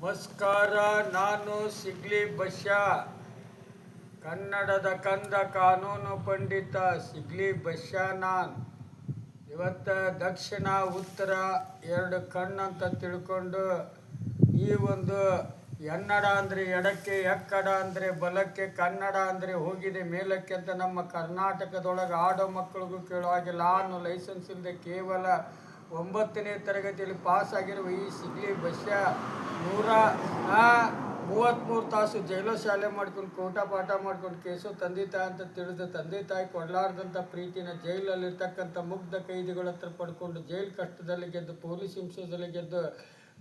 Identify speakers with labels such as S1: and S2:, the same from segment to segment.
S1: ನಮಸ್ಕಾರ. ನಾನು ಸಿಗ್ಲಿ ಬಶ್ಯ, ಕನ್ನಡದ ಕಂದ ಕಾನೂನು ಪಂಡಿತ ಸಿಗ್ಲಿ ಬಶ್ಯ. ನಾನು ಇವತ್ತು ದಕ್ಷಿಣ ಉತ್ತರ ಎರಡು ಕಣ್ಣಂತ ತಿಳ್ಕೊಂಡು ಈ ಒಂದು ಎನ್ನಡ ಅಂದರೆ ಎಡಕ್ಕೆ, ಎಕ್ಕಡ ಅಂದರೆ ಬಲಕ್ಕೆ, ಕನ್ನಡ ಅಂದರೆ ಹೋಗಿದೆ ಮೇಲಕ್ಕೆ ಅಂತ ನಮ್ಮ ಕರ್ನಾಟಕದೊಳಗೆ ಆಡೋ ಮಕ್ಕಳಿಗೂ ಕೇಳೋ ಹಾಗೆ ನಾನು ಲೈಸೆನ್ಸ್ ಇಲ್ಲದೆ ಕೇವಲ 9ನೇ ತರಗತಿಯಲ್ಲಿ ಪಾಸ್ ಆಗಿರುವ ಈ ಸಿಗ್ಲಿ ಬಶ್ಯ 133 ತಾಸು ಜೈಲು ಶಾಲೆ ಮಾಡ್ಕೊಂಡು ಕೋಟ ಪಾಠ ಮಾಡ್ಕೊಂಡು ಕೇಸು ತಂದೆ ತಾಯಿ ಅಂತ ತಿಳಿದು ತಂದೆ ತಾಯಿ ಕೊಡಲಾರ್ದಂಥ ಪ್ರೀತಿನ ಜೈಲಲ್ಲಿರ್ತಕ್ಕಂಥ ಮುಗ್ಧ ಕೈದಿಗಳ ಹತ್ರ ಪಡ್ಕೊಂಡು ಜೈಲು ಕಷ್ಟದಲ್ಲಿ ಗೆದ್ದು, ಪೊಲೀಸ್ ಹಿಂಸೆದಲ್ಲಿ ಗೆದ್ದು,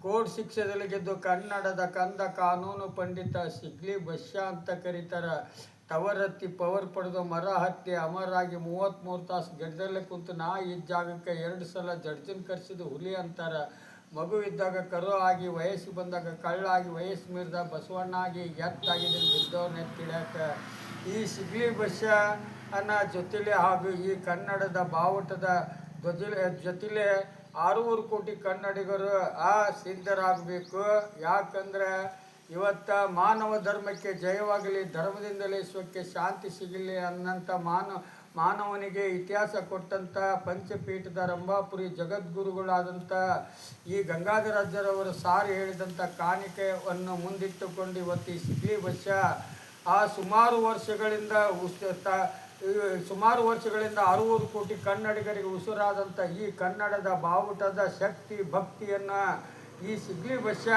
S1: ಕೋರ್ಟ್ ಶಿಕ್ಷೆದಲ್ಲಿ ಗೆದ್ದು ಕನ್ನಡದ ಕಂದ ಕಾನೂನು ಪಂಡಿತ ಸಿಗ್ಲಿ ಬಶ್ಯ ಅಂತ ಕರೀತಾರೆ. ಟವರ್ ಪವರ್ ಪಡೆದು ಮರ ಹತ್ತಿ ಅಮರಾಗಿ 33 ತಾಸು ಗಡ್ಡಲ್ಲೇ ಕುಂತು ನಾ ಈ ಜಾಗಕ್ಕೆ 2 ಸಲ ಜಡ್ಜಿನ ಕರೆಸಿದ್ದು ಹುಲಿ ಅಂತಾರೆ. ಮಗು ಇದ್ದಾಗ ಕರು ಆಗಿ, ವಯಸ್ಸು ಬಂದಾಗ ಕಳ್ಳಾಗಿ, ವಯಸ್ಸು ಮೀರಿದ ಬಸವಣ್ಣಾಗಿ ಎತ್ತಾಗಿದ್ದೀನಿ ಬಿದ್ದವ್ರನ್ನ ಎತ್ತಿಡ್ಯಾಕ ಈ ಸಿಗ್ಲಿ ಬಶ್ಯ ಅನ್ನೋ ಜೊತೆಲೆ ಹಾಗೂ ಈ ಕನ್ನಡದ ಬಾವುಟದ ಜೊತೆಲೆ 600 ಕೋಟಿ ಕನ್ನಡಿಗರು ಸಿದ್ಧರಾಗಬೇಕು. ಯಾಕಂದ್ರೆ ಇವತ್ತು ಮಾನವ ಧರ್ಮಕ್ಕೆ ಜಯವಾಗಲಿ, ಧರ್ಮದಿಂದಲೇ ವಿಶ್ವಕ್ಕೆ ಶಾಂತಿ ಸಿಗಲಿ ಅನ್ನಂಥ ಮಾನವನಿಗೆ ಇತಿಹಾಸ ಕೊಟ್ಟಂಥ ಪಂಚಪೀಠದ ರಂಭಾಪುರಿ ಜಗದ್ಗುರುಗಳಾದಂಥ ಈ ಗಂಗಾಧರಾಜರವರು ಸಾರಿ ಹೇಳಿದಂಥ ಕಾಣಿಕೆಯನ್ನು ಮುಂದಿಟ್ಟುಕೊಂಡು ಇವತ್ತು ಈ ಸಿಗ್ಲಿ ಬಶ್ಯ ಸುಮಾರು ವರ್ಷಗಳಿಂದ 600 ಕೋಟಿ ಕನ್ನಡಿಗರಿಗೆ ಉಸಿರಾದಂಥ ಈ ಕನ್ನಡದ ಬಾವುಟದ ಶಕ್ತಿ ಭಕ್ತಿಯನ್ನು ಈ ಸಿಗ್ಲಿ ಬಶ್ಯ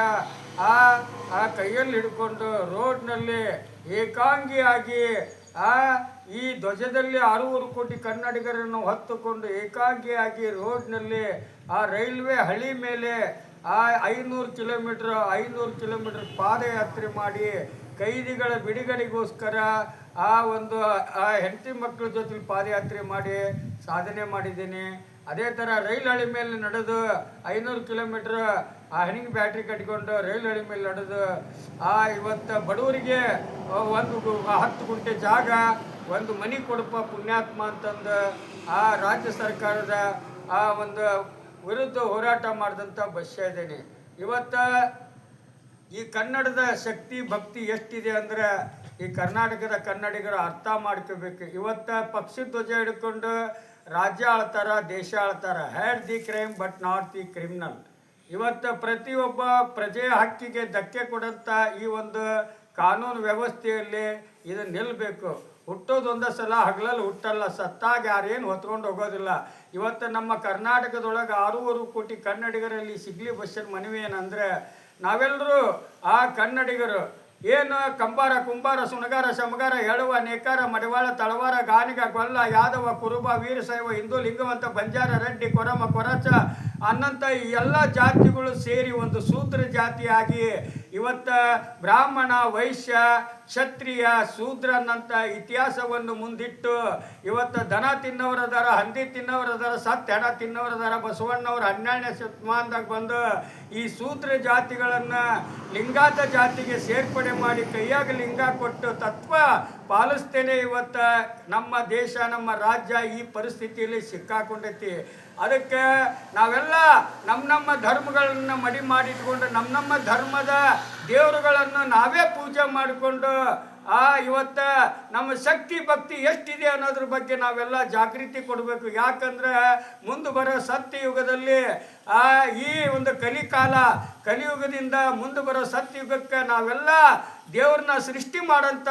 S1: ಕೈಯಲ್ಲಿ ಹಿಡ್ಕೊಂಡು ರೋಡ್ನಲ್ಲಿ ಏಕಾಂಗಿಯಾಗಿ ಈ ಧ್ವಜದಲ್ಲಿ 600 ಕೋಟಿ ಕನ್ನಡಿಗರನ್ನು ಹೊತ್ತುಕೊಂಡು ಏಕಾಂಗಿಯಾಗಿ ರೋಡ್ನಲ್ಲಿ ರೈಲ್ವೆ ಹಳಿ ಮೇಲೆ 500 ಕಿಲೋಮೀಟರ್ ಪಾದಯಾತ್ರೆ ಮಾಡಿ ಕೈದಿಗಳ ಬಿಡುಗಡೆಗೋಸ್ಕರ ಒಂದು ಹೆಂಡತಿ ಮಕ್ಕಳ ಜೊತೆ ಪಾದಯಾತ್ರೆ ಮಾಡಿ ಸಾಧನೆ ಮಾಡಿದ್ದೀನಿ. ಅದೇ ಥರ ರೈಲ್ ಹಳಿ ಮೇಲೆ ನಡೆದು 500 ಕಿಲೋಮೀಟ್ರ್ ಹನಿಂಗ್ ಬ್ಯಾಟ್ರಿ ಕಟ್ಕೊಂಡು ರೈಲ್ ಹಳಿ ಮೇಲೆ ನಡೆದು ಇವತ್ತು ಬಡವರಿಗೆ 10 ಗುಂಟೆ ಜಾಗ, ಒಂದು ಮನೆ ಕೊಡಪ್ಪ ಪುಣ್ಯಾತ್ಮ ಅಂತಂದು ರಾಜ್ಯ ಸರ್ಕಾರದ ಒಂದು ವಿರುದ್ಧ ಹೋರಾಟ ಮಾಡಿದಂಥ ಬಶ್ಯ ಇದ್ದೀನಿ. ಇವತ್ತು ಈ ಕನ್ನಡದ ಶಕ್ತಿ ಭಕ್ತಿ ಎಷ್ಟಿದೆ ಅಂದರೆ ಈ ಕರ್ನಾಟಕದ ಕನ್ನಡಿಗರು ಅರ್ಥ ಮಾಡ್ಕೋಬೇಕು. ಇವತ್ತು ಪಕ್ಷಿ ಧ್ವಜ ಹಿಡ್ಕೊಂಡು ರಾಜ್ಯ ಆಳ್ತಾರ, ದೇಶ ಆಳ್ತಾರ. Had the crime but not the criminal. ಇವತ್ತು ಪ್ರತಿಯೊಬ್ಬ ಪ್ರಜೆಯ ಹಕ್ಕಿಗೆ ಧಕ್ಕೆ ಕೊಡಂಥ ಈ ಒಂದು ಕಾನೂನು ವ್ಯವಸ್ಥೆಯಲ್ಲಿ ಇದು ನಿಲ್ಲಬೇಕು. ಹುಟ್ಟೋದೊಂದೇ ಸಲ, ಹಗಲಲ್ಲಿ ಹುಟ್ಟಲ್ಲ, ಸತ್ತಾಗ ಯಾರೇನು ಹೊತ್ಕೊಂಡು ಹೋಗೋದಿಲ್ಲ. ಇವತ್ತು ನಮ್ಮ ಕರ್ನಾಟಕದೊಳಗೆ 600 ಕೋಟಿ ಕನ್ನಡಿಗರಲ್ಲಿ ಸಿಗ್ಲಿ ಬಶ್ಯನ ಮನವಿ ಏನಂದರೆ ನಾವೆಲ್ಲರೂ ಕನ್ನಡಿಗರು ಏನು ಕಂಬಾರ, ಕುಂಬಾರ, ಸುಣಗಾರ, ಶಮಗಾರ, ಹೇಳುವ, ನೇಕಾರ, ಮಡಿವಾಳ, ತಳವಾರ, ಗಾನಿಗ, ಗೊಲ್ಲ, ಯಾದವ, ಕುರುಬ, ವೀರಶೈವ, ಹಿಂದೂ, ಲಿಂಗವಂತ, ಬಂಜಾರ, ರೆಡ್ಡಿ, ಕೊರಮ, ಕೊರಚ ಅನ್ನಂಥ ಈ ಎಲ್ಲ ಜಾತಿಗಳು ಸೇರಿ ಒಂದು ಸೂತ್ರ ಜಾತಿಯಾಗಿ ಇವತ್ತು ಬ್ರಾಹ್ಮಣ, ವೈಶ್ಯ, ಕ್ಷತ್ರಿಯ, ಶೂದ್ರ ಅನ್ನಂಥ ಇತಿಹಾಸವನ್ನು ಮುಂದಿಟ್ಟು ಇವತ್ತು ದನ ತಿನ್ನೋರದಾರ, ಹಂದಿ ತಿನ್ನೋರದಾರ, ಸತ್ತು ಹೆಣ ತಿನ್ನೋರದಾರ. ಬಸವಣ್ಣವ್ರು 12ನೇ ಶತಮಾನದಾಗ ಬಂದು ಈ ಶೂದ್ರ ಜಾತಿಗಳನ್ನು ಲಿಂಗಾತ ಜಾತಿಗೆ ಸೇರ್ಪಡೆ ಮಾಡಿ ಕೈಯಾಗ ಲಿಂಗ ಕೊಟ್ಟು ತತ್ವ ಪಾಲಿಸ್ತೇನೆ. ಇವತ್ತು ನಮ್ಮ ದೇಶ, ನಮ್ಮ ರಾಜ್ಯ ಈ ಪರಿಸ್ಥಿತಿಯಲ್ಲಿ ಸಿಕ್ಕಾಕೊಂಡೈತಿ. ಅದಕ್ಕೆ ನಾವೆಲ್ಲ ನಮ್ಮ ಧರ್ಮಗಳನ್ನು ಮಡಿ ಮಾಡಿಟ್ಕೊಂಡು ನಮ್ಮ ಧರ್ಮದ ದೇವರುಗಳನ್ನು ನಾವೇ ಪೂಜೆ ಮಾಡಿಕೊಂಡು ಇವತ್ತು ನಮ್ಮ ಶಕ್ತಿ ಭಕ್ತಿ ಎಷ್ಟಿದೆ ಅನ್ನೋದ್ರ ಬಗ್ಗೆ ನಾವೆಲ್ಲ ಜಾಗೃತಿ ಕೊಡಬೇಕು. ಯಾಕಂದ್ರೆ ಮುಂದೆ ಬರೋ ಸತ್ಯಯುಗದಲ್ಲಿ ಈ ಒಂದು ಕಲಿಯುಗದಿಂದ ಮುಂದೆ ಬರೋ ಸತ್ಯಯುಗಕ್ಕೆ ನಾವೆಲ್ಲ ದೇವ್ರನ್ನ ಸೃಷ್ಟಿ ಮಾಡೋಂಥ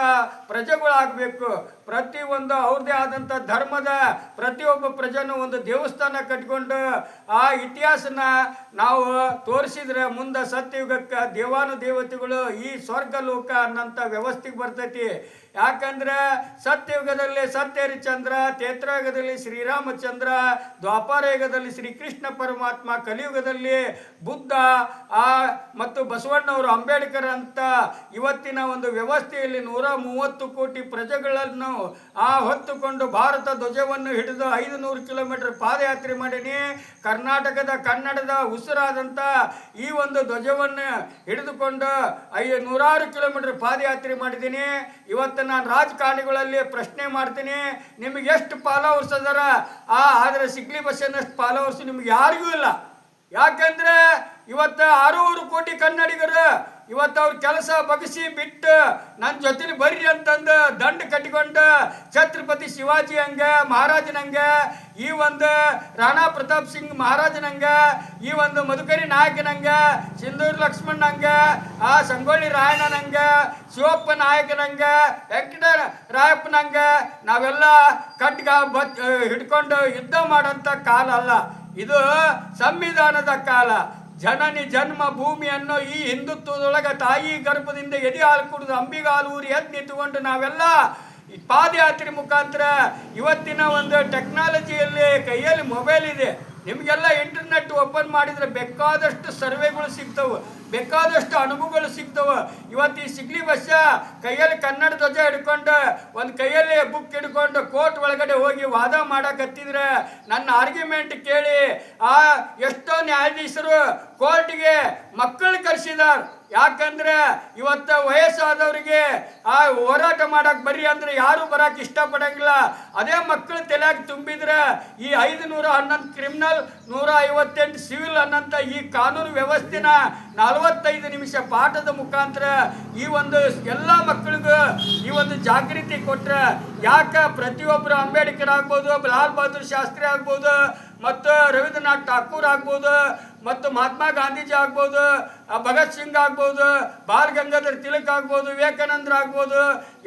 S1: ಪ್ರಜೆಗಳಾಗಬೇಕು. ಪ್ರತಿಯೊಂದು ಅವ್ರದ್ದೇ ಆದಂಥ ಧರ್ಮದ ಪ್ರತಿಯೊಬ್ಬ ಪ್ರಜೆನೂ ಒಂದು ದೇವಸ್ಥಾನ ಕಟ್ಕೊಂಡು ಇತಿಹಾಸನ ನಾವು ತೋರಿಸಿದ್ರೆ ಮುಂದೆ ಸತ್ಯಯುಗಕ್ಕೆ ದೇವಾನುದೇವತೆಗಳು ಈ ಸ್ವರ್ಗ ಲೋಕ ಅನ್ನೋಂಥ ವ್ಯವಸ್ಥೆಗೆ ಬರ್ತೈತಿ. ಯಾಕಂದ್ರೆ ಸತ್ಯಯುಗದಲ್ಲಿ ಸತ್ಯಹರಿಚಂದ್ರ, ತ್ರೇತಾಯುಗದಲ್ಲಿ ಶ್ರೀರಾಮಚಂದ್ರ, ದ್ವಾಪರಯುಗದಲ್ಲಿ ಶ್ರೀಕೃಷ್ಣ ಪರಮಾತ್ಮ, ಕಲಿಯುಗದಲ್ಲಿ ಬುದ್ಧ ಮತ್ತು ಬಸವಣ್ಣವರು, ಅಂಬೇಡ್ಕರ್ ಅಂತ ಇವತ್ತಿನ ಒಂದು ವ್ಯವಸ್ಥೆಯಲ್ಲಿ 130 ಕೋಟಿ ಪ್ರಜೆಗಳನ್ನು ಹೊತ್ತುಕೊಂಡು ಭಾರತ ಧ್ವಜವನ್ನು ಹಿಡಿದು 500 ಕಿಲೋಮೀಟರ್ ಪಾದಯಾತ್ರೆ ಮಾಡೀನಿ. ಕರ್ನಾಟಕದ ಕನ್ನಡದ ಉಸಿರಾದಂಥ ಈ ಒಂದು ಧ್ವಜವನ್ನು ಹಿಡಿದುಕೊಂಡು 100 ಕಿಲೋಮೀಟರ್ ಪಾದಯಾತ್ರೆ ಮಾಡಿದ್ದೀನಿ. ಇವತ್ತು ನಾನು ರಾಜಕಾರಣಿಗಳಲ್ಲಿ ಪ್ರಶ್ನೆ ಮಾಡ್ತೀನಿ, ನಿಮಗೆ ಎಷ್ಟು ಫಾಲೋವರ್ಸ್ ಅದಾರ? ಆದರೆ ಸಿಗ್ಲಿ ಬಸ್ಸನ್ನಷ್ಟು ಫಾಲೋವರ್ಸ್ ನಿಮ್ಗೆ ಯಾರಿಗೂ ಇಲ್ಲ. ಯಾಕಂದ್ರೆ ಇವತ್ತು 600 ಕೋಟಿ ಕನ್ನಡಿಗರು ಇವತ್ತು ಅವ್ರ ಕೆಲಸ ಬಗ್ಸಿ ಬಿಟ್ಟು ನನ್ನ ಜೊತೆಲಿ ಬರ್ರಿ ಅಂತಂದು ದಂಡ ಕಟ್ಟಿಕೊಂಡು ಛತ್ರಪತಿ ಶಿವಾಜಿ ಹಂಗ ಮಹಾರಾಜನಂಗ ಈ ಒಂದು ರಾಣಾ ಪ್ರತಾಪ್ ಸಿಂಗ್ ಮಹಾರಾಜನಂಗ ಈ ಒಂದು ಮಧುಕರಿ ನಾಯಕನಂಗ ಸಿಂಧೂರ್ ಲಕ್ಷ್ಮಣಂಗ ಆ ಸಂಗೊಳ್ಳಿ ರಾಯಣ್ಣನಂಗ ಶಿವಪ್ಪ ನಾಯಕನಂಗ ವೆಂಕಟ ರಾಯಪ್ಪನಂಗ ನಾವೆಲ್ಲ ಹಿಡ್ಕೊಂಡು ಯುದ್ಧ ಮಾಡೋಂಥ ಕಾಲ ಅಲ್ಲ, ಇದು ಸಂವಿಧಾನದ ಕಾಲ. ಜನನಿ ಜನ್ಮ ಭೂಮಿ ಅನ್ನೋ ಈ ಹಿಂದುತ್ವದೊಳಗೆ ತಾಯಿ ಗರ್ಭದಿಂದ ಎದೆ ಹಾಲು ಕುಡಿದು ಅಂಬಿಗಾಲು ಊರಿ ಎದ್ದು ನಿಂತುಕೊಂಡು ನಾವೆಲ್ಲ ಪಾದಯಾತ್ರೆ ಮುಖಾಂತರ ಇವತ್ತಿನ ಒಂದು ಟೆಕ್ನಾಲಜಿಯಲ್ಲಿ ಕೈಯಲ್ಲಿ ಮೊಬೈಲ್ ಇದೆ, ನಿಮಗೆಲ್ಲ ಇಂಟರ್ನೆಟ್ ಓಪನ್ ಮಾಡಿದರೆ ಬೇಕಾದಷ್ಟು ಸರ್ವೆಗಳು ಸಿಗ್ತವೆ, ಬೇಕಾದಷ್ಟು ಅನುಭವಗಳು ಸಿಗ್ತವೆ. ಇವತ್ತು ಈ ಸಿಗ್ಲಿ ಬಸ್ಸ ಕೈಯಲ್ಲಿ ಕನ್ನಡ ಧ್ವಜ ಹಿಡ್ಕೊಂಡು ಒಂದು ಕೈಯಲ್ಲಿ ಬುಕ್ ಹಿಡ್ಕೊಂಡು ಕೋರ್ಟ್ ಒಳಗಡೆ ಹೋಗಿ ವಾದ ಮಾಡಕತ್ತಿದ್ರೆ ನನ್ನ ಆರ್ಗ್ಯುಮೆಂಟ್ ಕೇಳಿ ಎಷ್ಟೋ ನ್ಯಾಯಾಧೀಶರು ಕೋರ್ಟ್ಗೆ ಮಕ್ಕಳು ಕರೆಸಿದಾರೆ. ಯಾಕಂದ್ರೆ ಇವತ್ತು ವಯಸ್ಸಾದವರಿಗೆ ಹೋರಾಟ ಮಾಡಕ್ ಬರ್ರಿ ಅಂದ್ರೆ ಯಾರು ಬರಕ್ ಇಷ್ಟಪಡಂಗಿಲ್ಲ. ಅದೇ ಮಕ್ಕಳು ತಲೆಯಾಗಿ ತುಂಬಿದ್ರೆ ಈ 511 ಕ್ರಿಮಿನಲ್ 158 ಸಿವಿಲ್ ಅನ್ನಂತ ಈ ಕಾನೂನು ವ್ಯವಸ್ಥೆನ 45 ನಿಮಿಷ ಪಾಠದ ಮುಖಾಂತರ ಈ ಒಂದು ಎಲ್ಲ ಮಕ್ಕಳಿಗೂ ಈ ಒಂದು ಜಾಗೃತಿ ಕೊಟ್ರೆ ಯಾಕ ಪ್ರತಿಯೊಬ್ಬರು ಅಂಬೇಡ್ಕರ್ ಆಗ್ಬೋದು, ಲಾಲ್ ಬಹದ್ದೂರ್ ಶಾಸ್ತ್ರಿ ಆಗ್ಬೋದು, ಮತ್ತು ರವೀಂದ್ರನಾಥ್ ಠಾಕೂರ್ ಆಗ್ಬೋದು, ಮತ್ತು ಮಹಾತ್ಮ ಗಾಂಧೀಜಿ ಆಗ್ಬೋದು, ಭಗತ್ ಸಿಂಗ್ ಆಗ್ಬೋದು, ಬಾಲ್ ಗಂಗಾಧರ್ ತಿಲಕ್ ಆಗ್ಬೋದು, ವಿವೇಕಾನಂದ್ರ ಆಗ್ಬೋದು,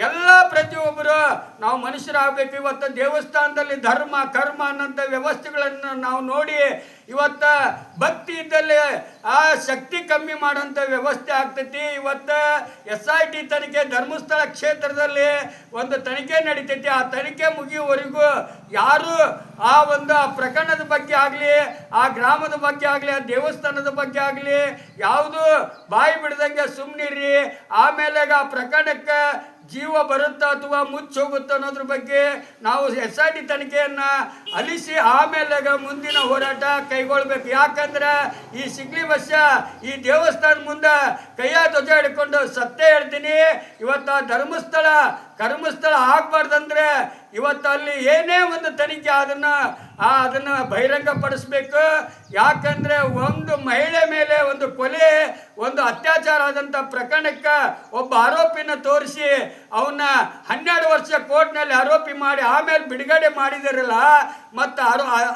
S1: ಎಲ್ಲ ಪ್ರತಿಯೊಬ್ಬರು ನಾವು ಮನುಷ್ಯರಾಗಬೇಕು. ಇವತ್ತು ದೇವಸ್ಥಾನದಲ್ಲಿ ಧರ್ಮ ಕರ್ಮ ಅನ್ನೋಂಥ ವ್ಯವಸ್ಥೆಗಳನ್ನು ನಾವು ನೋಡಿ ಇವತ್ತು ಭಕ್ತಿ ಇದ್ದಲ್ಲಿ ಆ ಶಕ್ತಿ ಕಮ್ಮಿ ಮಾಡೋಂಥ ವ್ಯವಸ್ಥೆ ಆಗ್ತೈತಿ. ಇವತ್ತು SIT ತನಿಖೆ ಧರ್ಮಸ್ಥಳ ಕ್ಷೇತ್ರದಲ್ಲಿ ಒಂದು ತನಿಖೆ ನಡೀತೈತಿ. ಆ ತನಿಖೆ ಮುಗಿಯುವವರೆಗೂ ಯಾರು ಆ ಒಂದು ಪ್ರಕರಣದ ಬಗ್ಗೆ ಆಗಲಿ, ಆ ಗ್ರಾಮದ ಬಗ್ಗೆ ಆಗಲಿ, ಆ ದೇವಸ್ಥಾನದ ಬಗ್ಗೆ ಆಗಲಿ ಯಾವುದು ಬಾಯಿ ಬಿಡದಂಗೆ ಸುಮ್ಮನಿರಿ. ಆಮೇಲೆ ಆ ಪ್ರಕರಣಕ್ಕೆ ಜೀವ ಬರುತ್ತಾ ಅಥವಾ ಮುಚ್ಚೋಗುತ್ತಾ ಅನ್ನೋದ್ರ ಬಗ್ಗೆ ನಾವು SIT ತನಿಖೆಯನ್ನು ಅಲಿಸಿ ಆಮೇಲೆ ಮುಂದಿನ ಹೋರಾಟ ಕೈಗೊಳ್ಬೇಕು. ಯಾಕಂದ್ರೆ ಈ ಸಿಗ್ಲಿ ಬಸ್ಸ ಈ ದೇವಸ್ಥಾನ ಮುಂದೆ ಕೈಯ ಧ್ವಜ ಹಿಡ್ಕೊಂಡು ಸತ್ಯ ಹೇಳ್ತೀನಿ, ಇವತ್ತು ಧರ್ಮಸ್ಥಳ ಕರ್ಮಸ್ಥಳ ಆಗ್ಬಾರ್ದಂದ್ರೆ ಇವತ್ತು ಅಲ್ಲಿ ಏನೇ ಒಂದು ತನಿಖೆ ಅದನ್ನು ಬಹಿರಂಗ ಪಡಿಸ್ಬೇಕು. ಯಾಕಂದ್ರೆ ಒಂದು ಮಹಿಳೆ ಮೇಲೆ ಒಂದು ಕೊಲೆ, ಒಂದು ಅತ್ಯಾಚಾರ ಆದಂಥ ಪ್ರಕರಣಕ್ಕೆ ಒಬ್ಬ ಆರೋಪಿನ ತೋರಿಸಿ ಅವನ್ನ 12 ವರ್ಷ ಕೋರ್ಟ್ನಲ್ಲಿ ಆರೋಪಿ ಮಾಡಿ ಆಮೇಲೆ ಬಿಡುಗಡೆ ಮಾಡಿದಾರಲ್ಲ, ಮತ್ತು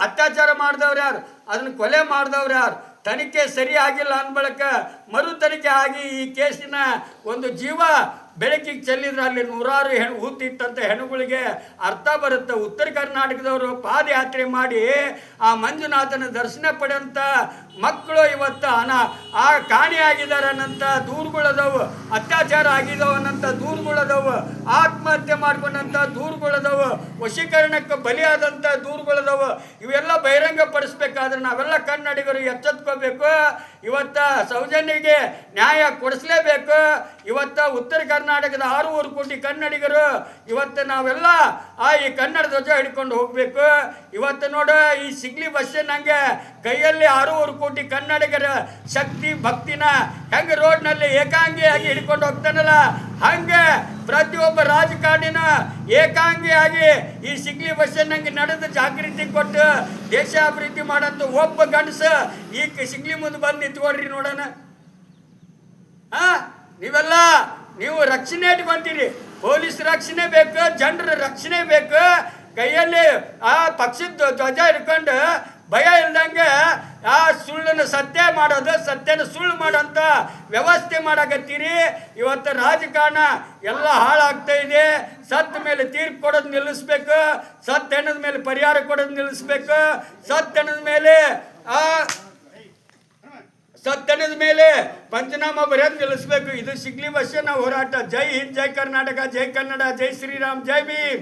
S1: ಅತ್ಯಾಚಾರ ಮಾಡಿದವ್ರು ಯಾರು, ಅದನ್ನು ಕೊಲೆ ಮಾಡಿದವ್ರು ಯಾರು, ತನಿಖೆ ಸರಿ ಆಗಿಲ್ಲ ಅಂದ್ಬಳಕ ಮರು ತನಿಖೆ ಆಗಿ ಈ ಕೇಸಿನ ಒಂದು ಜೀವ ಬೆಳಕಿಗೆ ಚೆಲ್ಲಿದ್ರೆ ಅಲ್ಲಿ ನೂರಾರು ಹೂತಿಟ್ಟಂಥ ಹೆಣ್ಣುಗಳಿಗೆ ಅರ್ಥ ಬರುತ್ತೆ. ಉತ್ತರ ಕರ್ನಾಟಕದವರು ಪಾದಯಾತ್ರೆ ಮಾಡಿ ಆ ಮಂಜುನಾಥನ ದರ್ಶನ ಪಡೆಯಂಥ ಮಕ್ಕಳು ಇವತ್ತು ಕಾಣಿಯಾಗಿದ್ದಾರೆ ಅನ್ನಂಥ ದೂರುಗಳದವು, ಅತ್ಯಾಚಾರ ಆಗಿದ್ದಾವೆ ಅನ್ನಂಥ ದೂರುಗಳದವು, ಆತ್ಮಹತ್ಯೆ ಮಾಡ್ಕೊಂಡಂಥ ದೂರುಗಳದವು, ವಶೀಕರಣಕ್ಕೆ ಬಲಿಯಾದಂಥ ದೂರುಗಳದವು. ಇವೆಲ್ಲ ಬಹಿರಂಗ ಪಡಿಸ್ಬೇಕಾದ್ರೆ ನಾವೆಲ್ಲ ಕನ್ನಡಿಗರು ಎಚ್ಚೆತ್ಕೋಬೇಕು. ಇವತ್ತು ಸೌಜನ್ಯಗೆ ನ್ಯಾಯ ಕೊಡಿಸ್ಲೇಬೇಕು. ಇವತ್ತು ಉತ್ತರ ಕರ್ನಾಟಕದ 6 ಕೋಟಿ ಕನ್ನಡಿಗರು ಇವತ್ತು ನಾವೆಲ್ಲ ಈ ಕನ್ನಡ ಧ್ವಜ ಹಿಡ್ಕೊಂಡು ಹೋಗ್ಬೇಕು. ಇವತ್ತು ನೋಡು ಈ ಸಿಗ್ಲಿ ಬಸ್ಸಿನಂಗೆ ಕೈಯಲ್ಲಿ 6 ಕೋಟಿ ಕನ್ನಡಿಗರ ಶಕ್ತಿ ಭಕ್ತಿನ ಹೆಂಗೆ ರೋಡ್ನಲ್ಲಿ ಏಕಾಂಗಿಯಾಗಿ ಹಿಡ್ಕೊಂಡು ಹೋಗ್ತಾನಲ್ಲ, ಹಂಗೆ ಪ್ರತಿಯೊಬ್ಬ ರಾಜಕಾರಣಿನ ಏಕಾಂಗಿಯಾಗಿ ಈ ಸಿಗ್ಲಿ ಬಸ್ಸಿನಂಗೆ ನಡೆದು ಜಾಗೃತಿ ಕೊಟ್ಟು ದೇಶ ಅಭಿವೃದ್ಧಿ ಮಾಡೋಂಥ ಒಬ್ಬ ಗಂಡಸ ಈ ಸಿಗ್ಲಿ ಮುಂದೆ ಬಂದು ನಿಂತ್ಕೊಡ್ರಿ ನೋಡೋಣ. ನೀವು ರಕ್ಷಣೆ ಇಟ್ಕೊಂತೀರಿ, ಪೊಲೀಸ್ ರಕ್ಷಣೆ ಬೇಕು, ಜನರ ರಕ್ಷಣೆ ಬೇಕು. ಕೈಯಲ್ಲಿ ಪಕ್ಷದ ಧ್ವಜ ಹಿಡ್ಕೊಂಡು ಭಯ ಇಲ್ದಂಗೆ ಸುಳ್ಳನ್ನು ಸತ್ಯ ಮಾಡೋದು, ಸತ್ಯನ ಸುಳ್ಳು ಮಾಡೋಂಥ ವ್ಯವಸ್ಥೆ ಮಾಡಕತ್ತೀರಿ. ಇವತ್ತು ರಾಜಕಾರಣ ಎಲ್ಲ ಹಾಳಾಗ್ತಾ ಇದೆ. ಸತ್ತ ಮೇಲೆ ತೀರ್ಪು ಕೊಡೋದು ನಿಲ್ಲಿಸ್ಬೇಕು, ಸತ್ಯನದ ಮೇಲೆ ಪರಿಹಾರ ಕೊಡೋದು ನಿಲ್ಲಿಸ್ಬೇಕು, ಸತ್ಯನದ ಮೇಲೆ ಪಂಚನಾಮ ಬರೆಯೋದು ನಿಲ್ಲಿಸ್ಬೇಕು. ಇದು ಸಿಗ್ಲಿ ಬಸ್ಸಿನ ಹೋರಾಟ. ಜೈ ಹಿಂದ್, ಜೈ ಕರ್ನಾಟಕ, ಜೈ ಕನ್ನಡ, ಜೈ ಶ್ರೀರಾಮ್, ಜೈ ಭೀಮ್.